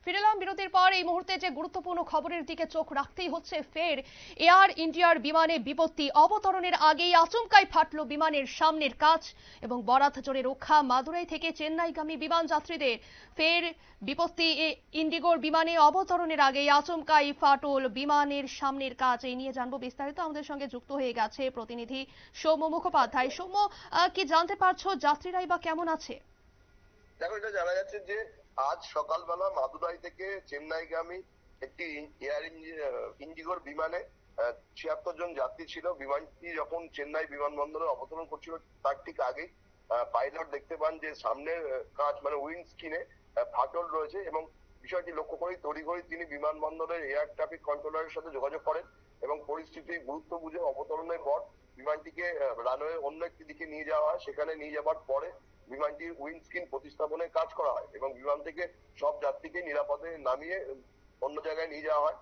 ফিরে এলাম বিরতির পর। এই মুহূর্তে যে গুরুত্বপূর্ণ খবরের দিকে চোখ রাখতেই হচ্ছে। ফের এয়ার ইন্ডিয়ার বিমানে বিপত্তি। অবতরণের আগেই আচমকাই ফাটলো বিমানের সামনের কাচ এবং বরাত জোরে রক্ষা মাদুরাই থেকে চেন্নাইগামী বিমান যাত্রীদের। ফের বিপত্তি ইন্ডিগোর বিমানে অবতরণের আগেই আচমকাই ফাটল বিমানের সামনের কাচ। এই নিয়ে জানবো বিস্তারিত। আমাদের সঙ্গে যুক্ত হয়ে গেছে প্রতিনিধি সৌম্য মুখোপাধ্যায়। সৌম্য, কি জানতে পারছো, যাত্রীরাই বা কেমন আছে? দেখো, এটা জানা যাচ্ছে যে আজ সকালবেলা মাদুরাই থেকে চেন্নাইগামী একটি এয়ার ইন্ডিগোর বিমানে ৭৬ জন যাত্রী ছিল। বিমানটি যখন চেন্নাই বিমানবন্দরে অবতরণ করছিল তার ঠিক আগেই পাইলট দেখতে পান যে সামনের কাঁচ মানে উইন্ড স্ক্রিনে ফাটল রয়েছে এবং বিষয়টি লক্ষ্য করেই তড়িঘড়ি তিনি বিমানবন্দরের এয়ার ট্রাফিক কন্ট্রোলারের সাথে যোগাযোগ করেন এবং পরিস্থিতির গুরুত্ব বুঝে অবতরণের পর বিমানটিকে রানওয়ে অন্য একটি দিকে নিয়ে যাওয়া হয়। সেখানে নিয়ে যাবার পরে বিমানটির উইন্ডস্ক্রিন প্রতিস্থাপনের কাজ করা হয় এবং বিমান থেকে সব যাত্রীকে নিরাপদে নামিয়ে অন্য জায়গায় নিয়ে যাওয়া হয়।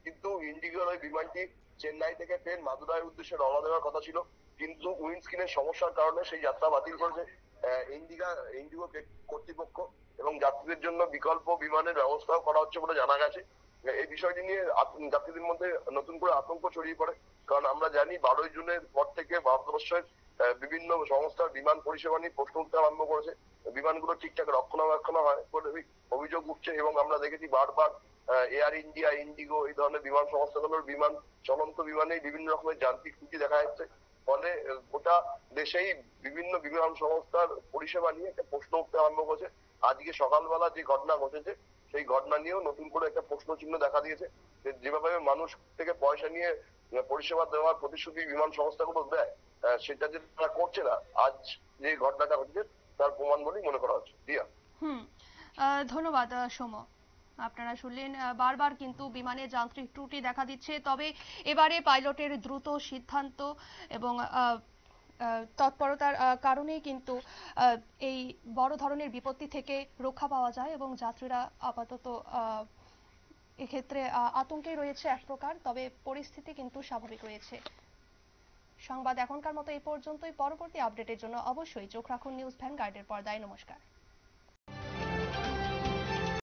কিন্তু ইন্ডিগোর ওই বিমানটি চেন্নাই থেকে ফের মাদুরাইয়ের উদ্দেশ্যে রওনা দেওয়ার কথা ছিল, কিন্তু উইন্ডস্ক্রিনের সমস্যার কারণে সেই যাত্রা বাতিল করেছে ইন্ডিগো কর্তৃপক্ষ এবং যাত্রীদের জন্য বিকল্প বিমানের ব্যবস্থাও করা হচ্ছে বলে জানা গেছে। এই বিষয়টি নিয়ে যাত্রীদের মধ্যে নতুন করে আতঙ্ক ছড়িয়ে পড়ে, কারণ আমরা জানি 12ই জুনের পর থেকে ভারতবর্ষের বিভিন্ন সংস্থার বিমান পরিষেবা নিয়ে প্রশ্ন উঠতে আরম্ভ করেছে। বিমানগুলো ঠিকঠাক রক্ষণাবেক্ষণ হয় বলে অভিযোগ উঠছে এবং আমরা দেখেছি বারবার এয়ার ইন্ডিয়া, ইন্ডিগো এই ধরনের বিমান সংস্থাগুলোর চলন্ত বিমানে বিভিন্ন রকমের যান্ত্রিক ত্রুটি দেখা যাচ্ছে। ফলে গোটা দেশেই বিভিন্ন বিমান সংস্থার পরিষেবা নিয়ে একটা প্রশ্ন উঠতে আরম্ভ করেছে। আজকে সকালবেলা যে ঘটনা ঘটেছে সেই ঘটনা নিয়েও নতুন করে একটা প্রশ্ন চিহ্ন দেখা দিয়েছে। যেভাবে মানুষ থেকে পয়সা নিয়ে পরিষেবা দেওয়ার প্রতিশ্রুতি বিমান সংস্থাগুলো দেয়, সেটা যে তারা করছে না, আজ যে ঘটনাটা ঘটেছে তার প্রমাণ বলেই মনে করা হচ্ছে। দিয়া। হুম। ধন্যবাদ সৌম্য। আপনারা শুনলেন, বারবার কিন্তু বিমানে যান্ত্রিক ত্রুটি দেখা দিচ্ছে। তবে এবারে পাইলটের দ্রুত সিদ্ধান্ত এবং তৎপরতার কারণেই কিন্তু এই বড় ধরনের বিপত্তি থেকে রক্ষা পাওয়া যায় এবং যাত্রীরা আপাতত এক্ষেত্রে আতঙ্কেই রয়েছে এক প্রকার, তবে পরিস্থিতি কিন্তু স্বাভাবিক রয়েছে। সংবাদ এখনকার মতো এই পর্যন্তই। পরবর্তী আপডেটের জন্য অবশ্যই চোখ রাখুন নিউজ ভ্যানগার্ডের পর্দায়। নমস্কার।